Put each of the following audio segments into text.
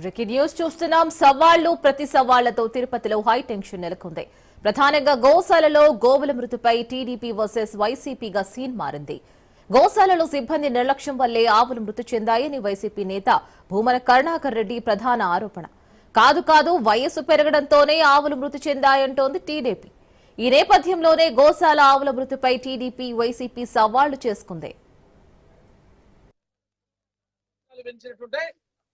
Breaking news చూస్తున్నాం. సవాళ్లు ప్రతి సవాళ్లతో తిరుపతిలో హై టెన్షన్ నెలకొంది. ప్రధానంగా గోశాలలో గోవుల మృతిపై టీడీపీ వర్సెస్ వైసీపీగా సీన్ మారింది. గోశాలలో సిబ్బంది నిర్లక్ష్యం వల్లే ఆవులు మృతి చెందాయని వైసీపీ నేత భూమన కరుణాకర్ రెడ్డి ప్రధాన ఆరోపణ. కాదు వయస్సు పెరగడంతోనే ఆవులు మృతి చెందాయంటోంది టీడీపీ. ఈ నేపథ్యంలోనే గోశాల ఆవుల మృతిపై టీడీపీ వైసీపీ సవాళ్లు చేసుకుంది.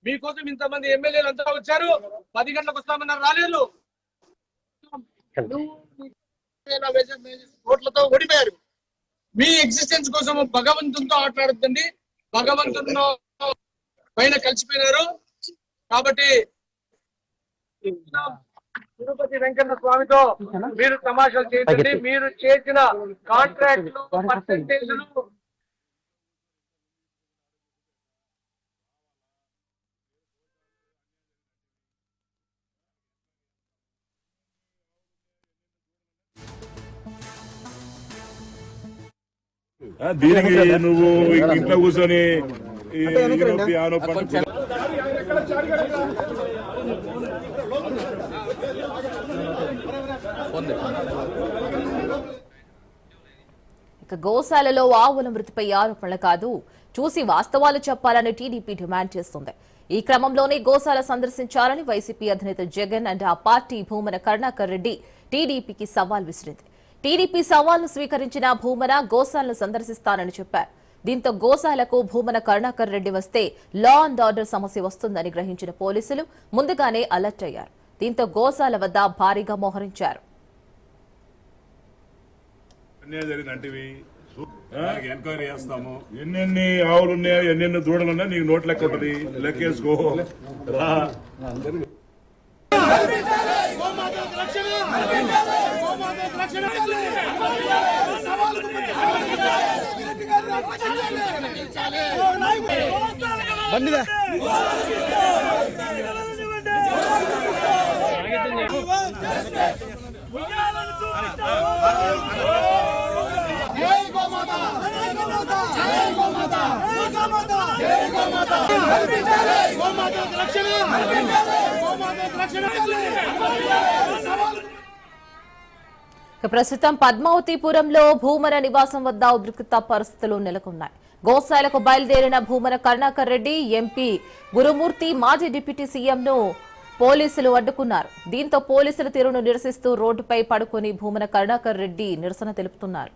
మీకోసం ఇంతమంది ఎమ్మెల్యేలు అంతా వచ్చారు. 10 గంటలకు వస్తామన్నారు, రాలేదు. ఓట్లతో ఓడిపోయారు. మీ ఎగ్జిస్టెన్స్ కోసం భగవంతునితో ఆటలాడుతుంది. భగవంతుని పైన కలిసిపోయినారు. కాబట్టి తిరుపతి వెంకన్న స్వామితో మీరు తమాషాలు చేయండి. మీరు చేసిన కాంట్రాక్ట్లు పర్సెంటేజ్లు దీనికి నువ్వు ఇంట్లో కూర్చొని ఇక గోశాలలో ఆవుల మృతిపై ఆరోపణలు కాదు, చూసి వాస్తవాలు చెప్పాలని టీడీపీ డిమాండ్ చేస్తుంది. ఈ క్రమంలోనే గోశాల సందర్శించాలని వైసీపీ అధినేత జగన్ అండ్ ఆ పార్టీ భూమన కరుణాకర్ రెడ్డి టీడీపీకి సవాల్ విసిరింది. టీడీపీ సవాల్ను స్వీకరించిన భూమన గోశాలను సందర్శిస్తానని చెప్పారు. దీంతో గోశాలకు భూమన కరుణాకర్ రెడ్డి వస్తే లా అండ్ ఆర్డర్ సమస్య వస్తుందని గ్రహించిన పోలీసులు ముందుగానే అలర్ట్ అయ్యారు. దీంతో గోశాల వద్ద భారీగా మోహరించారు. ఎంక్వైరీ చేస్తాము. ఎన్నెన్ని ఆవులున్నాయో ఎన్నెన్ని దూడలున్నాయో నీకు నోట్ లెక్క ఉంటుంది. లెక్కేసుకో. ప్రస్తుతం పద్మావతిపురంలో భూమన నివాసం వద్ద ఉద్రిక్తత పరిస్థితులు నెలకొన్నాయి. గోశాలకు బయలుదేరిన భూమన కరుణాకర్ రెడ్డి, ఎంపీ గురుమూర్తి, మాజీ డిప్యూటీ సీఎంను పోలీసులు అడ్డుకున్నారు. దీంతో పోలీసుల తీరును నిరసిస్తూ రోడ్డుపై పడుకుని భూమన కరుణాకర్ రెడ్డి నిరసన తెలుపుతున్నారు.